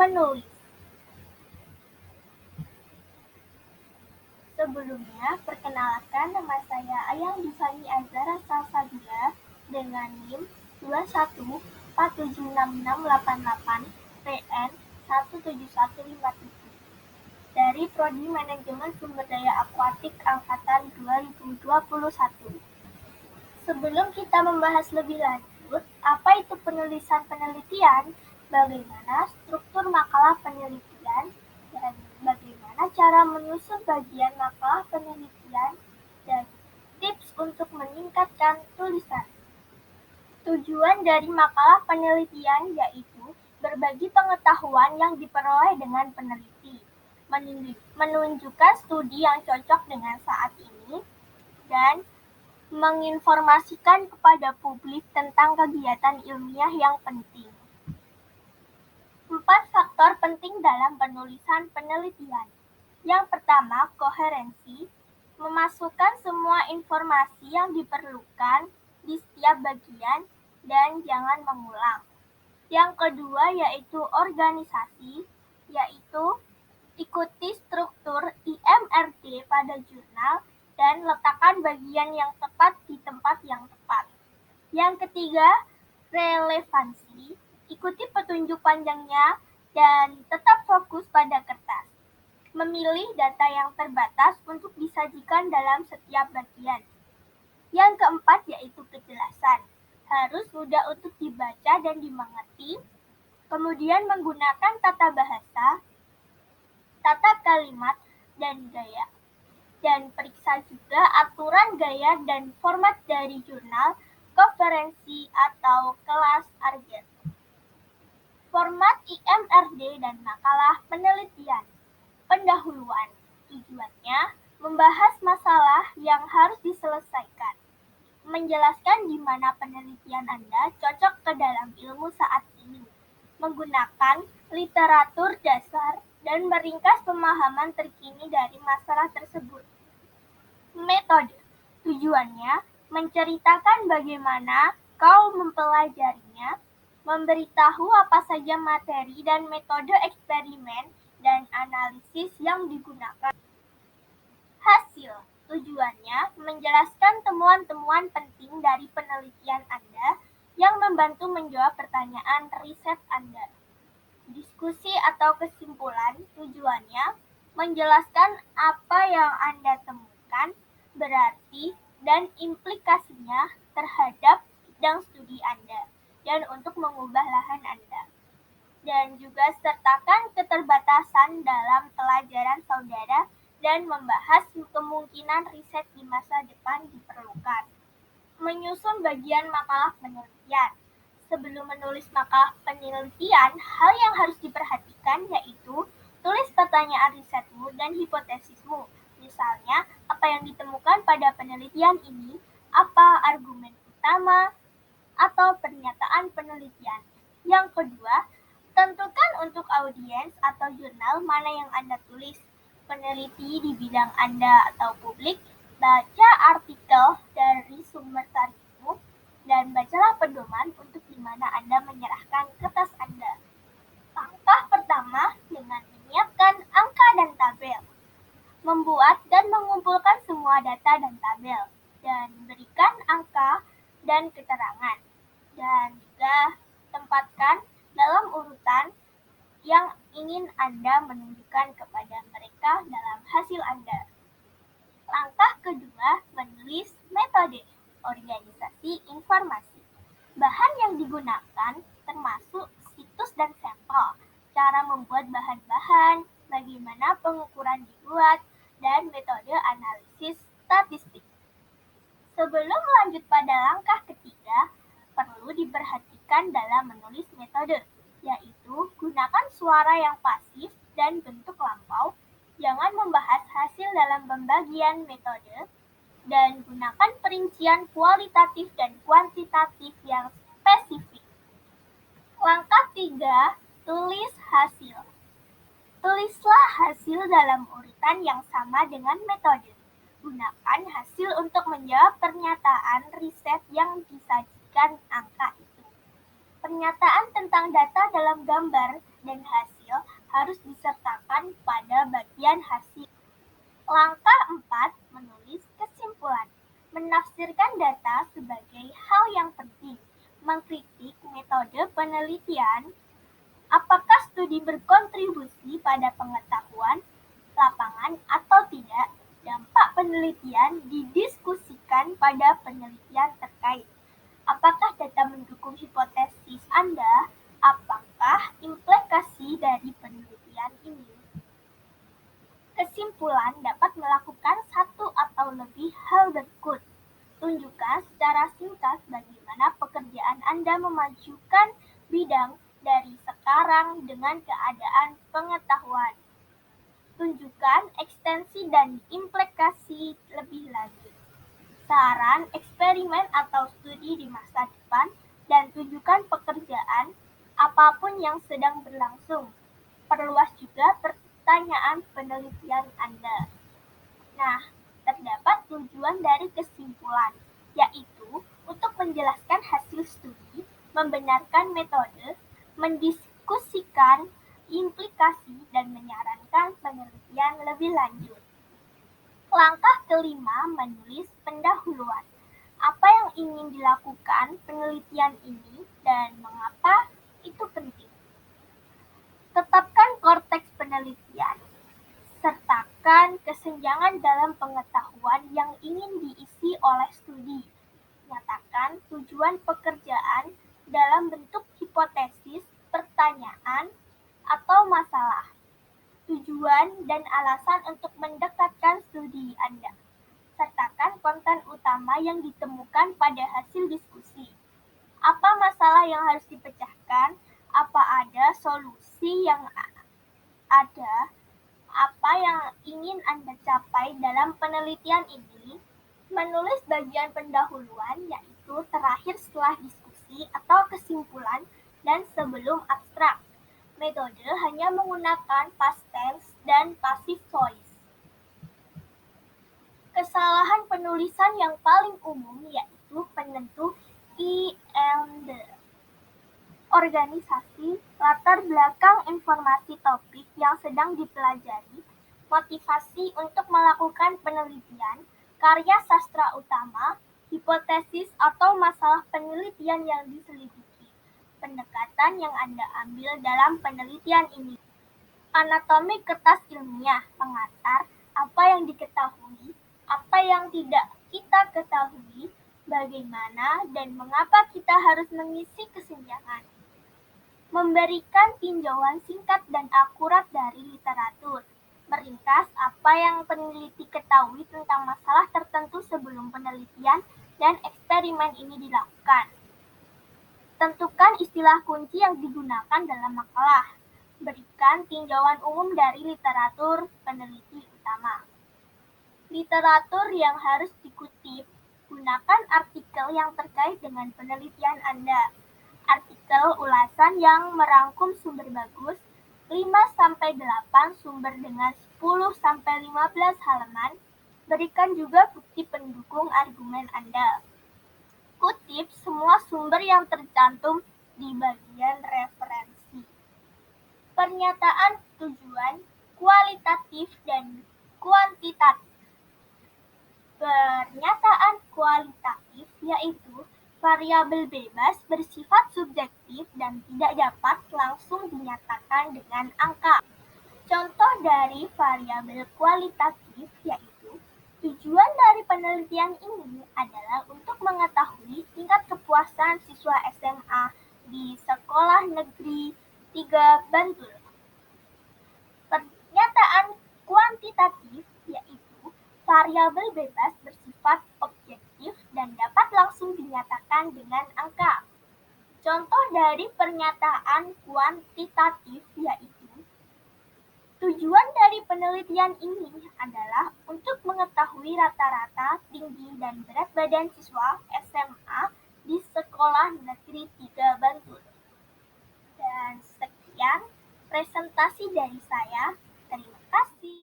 Menulis. Sebelumnya, perkenalkan nama saya Ayang Difani Azhara Salsabila dengan NIM 21476688 PN 17157 dari Prodi Manajemen Sumber Daya Akuatik Angkatan 2021. Sebelum kita membahas lebih lanjut, apa itu penulisan penelitian, bagaimana struktur makalah penelitian, dan bagaimana cara menyusun bagian makalah penelitian, dan tips untuk meningkatkan tulisan. Tujuan dari makalah penelitian yaitu berbagi pengetahuan yang diperoleh dengan peneliti, menunjukkan studi yang cocok dengan saat ini, dan menginformasikan kepada publik tentang kegiatan ilmiah yang penting. 4 faktor penting dalam penulisan penelitian. Yang pertama, koherensi, memasukkan semua informasi yang diperlukan di setiap bagian dan jangan mengulang. Yang kedua yaitu organisasi, yaitu ikuti struktur IMRD pada jurnal dan letakkan bagian yang tepat di tempat yang tepat. Yang ketiga, relevansi, ikuti petunjuk panjangnya dan tetap fokus pada kertas. Memilih data yang terbatas untuk disajikan dalam setiap bagian. Yang keempat yaitu kejelasan, harus mudah untuk dibaca dan dimengerti. Kemudian menggunakan tata bahasa, tata kalimat, dan gaya. Dan periksa juga aturan gaya dan format dari jurnal, konferensi, atau kelas arget. Format IMRD dan makalah penelitian. Pendahuluan. Tujuannya membahas masalah yang harus diselesaikan. Menjelaskan di mana penelitian Anda cocok ke dalam ilmu saat ini. Menggunakan literatur dasar dan meringkas pemahaman terkini dari masalah tersebut. Metode. Tujuannya menceritakan bagaimana kau mempelajarinya, memberitahu apa saja materi dan metode eksperimen dan analisis yang digunakan. Hasil. Tujuannya menjelaskan temuan-temuan penting dari penelitian Anda yang membantu menjawab pertanyaan riset Anda. Diskusi atau kesimpulan. Tujuannya menjelaskan apa yang Anda temukan, berarti, dan implikasinya terhadap bidang studi Anda, dan untuk mengubah lahan Anda. Dan juga sertakan keterbatasan dalam pelajaran saudara dan membahas kemungkinan riset di masa depan diperlukan. Menyusun bagian makalah penelitian. Sebelum menulis makalah penelitian, hal yang harus diperhatikan yaitu tulis pertanyaan risetmu dan hipotesismu. Misalnya, apa yang ditemukan pada penelitian ini, apa argumen utama, atau pernyataan penelitian. Yang kedua, tentukan untuk audiens atau jurnal mana yang Anda tulis. Peneliti di bidang Anda atau publik, baca artikel dari sumber targetmu, dan bacalah pedoman untuk di mana Anda menyerahkan kertas Anda. Langkah pertama dengan menyiapkan angka dan tabel. Membuat dan mengumpulkan semua data dan tabel, dan berikan angka dan keterangan. Dan juga tempatkan dalam urutan yang ingin Anda menunjukkan kepada mereka dalam hasil Anda. Langkah kedua, menulis metode organisasi informasi. Bahan yang digunakan termasuk situs dan sampel, cara membuat bahan-bahan, bagaimana pengukuran dibuat, dan metode analisis statistik. Sebelum lanjut pada langkah ketiga, perlu diperhatikan dalam menulis metode, yaitu gunakan suara yang pasif dan bentuk lampau, jangan membahas hasil dalam pembagian metode, dan gunakan perincian kualitatif dan kuantitatif yang spesifik. Langkah 3, tulis hasil. Tulislah hasil dalam urutan yang sama dengan metode. Gunakan hasil untuk menjawab pernyataan riset yang disajikan angka itu. Pernyataan tentang data dalam gambar dan hasil metode harus disertakan pada bagian hasil. Langkah 4, menulis kesimpulan. Menafsirkan data sebagai hal yang penting. Mengkritik metode penelitian. Apakah studi berkontribusi pada pengetahuan lapangan atau tidak? Dampak penelitian didiskusikan pada penelitian terkait. Apakah data mendukung hipotesis Anda? Apakah implikasi dari penelitian ini? Kesimpulan dapat melakukan satu atau lebih hal berikut. Tunjukkan secara singkat bagaimana pekerjaan Anda memajukan bidang dari sekarang dengan keadaan pengetahuan. Tunjukkan ekstensi dan implikasi lebih lanjut. Saran, eksperimen atau studi di masa depan, dan tunjukkan pekerjaan apapun yang sedang berlangsung. Perluas juga pertanyaan penelitian Anda. Nah, terdapat tujuan dari kesimpulan, yaitu untuk menjelaskan hasil studi, membenarkan metode, mendiskusikan implikasi, dan menyarankan penelitian lebih lanjut. Langkah kelima, menulis pendahuluan. Apa yang ingin dilakukan penelitian ini dan mengapa itu penting. Tetapkan korteks penelitian. Sertakan kesenjangan dalam pengetahuan yang ingin diisi oleh studi. Nyatakan tujuan pekerjaan dalam bentuk hipotesis, pertanyaan, atau masalah. Tujuan dan alasan untuk mendekatkan studi Anda. Sertakan konten utama yang ditemukan pada hasil diskusi. Apa masalah yang harus dipecahkan? Apa ada solusi yang ada? Apa yang ingin Anda capai dalam penelitian ini? Menulis bagian pendahuluan, yaitu terakhir setelah diskusi atau kesimpulan dan sebelum abstrak. Metode hanya menggunakan past tense dan passive voice. Kesalahan penulisan yang paling umum yaitu penentu I and the. Organisasi, latar belakang informasi topik yang sedang dipelajari, motivasi untuk melakukan penelitian, karya sastra utama, hipotesis atau masalah penelitian yang diselidiki, pendekatan yang Anda ambil dalam penelitian ini. Anatomi kertas ilmiah, pengantar, apa yang diketahui, apa yang tidak kita ketahui, bagaimana dan mengapa kita harus mengisi kesenjangan. Memberikan tinjauan singkat dan akurat dari literatur. Meringkas apa yang peneliti ketahui tentang masalah tertentu sebelum penelitian dan eksperimen ini dilakukan. Tentukan istilah kunci yang digunakan dalam makalah. Berikan tinjauan umum dari literatur peneliti utama. Literatur yang harus dikutip. Gunakan artikel yang terkait dengan penelitian Anda. Artikel ulasan yang merangkum sumber bagus, 5-8 sumber dengan 10-15 halaman. Berikan juga bukti pendukung argumen Anda. Kutip semua sumber yang tercantum di bagian referensi. Pernyataan tujuan kualitatif dan kuantitatif. Pernyataan kualitatif yaitu variabel bebas bersifat subjektif dan tidak dapat langsung dinyatakan dengan angka. Contoh dari variabel kualitatif yaitu tujuan dari penelitian ini adalah untuk mengetahui tingkat kepuasan siswa SMA di Sekolah Negeri 3 Bantul. Pernyataan kuantitatif yaitu variabel bebas bersifat objektif dan dapat langsung dinyatakan dengan angka. Contoh dari pernyataan kuantitatif yaitu tujuan dari penelitian ini adalah untuk mengetahui rata-rata tinggi dan berat badan siswa SMA di Sekolah Negeri 3 Bantul. Dan sekian presentasi dari saya. Terima kasih.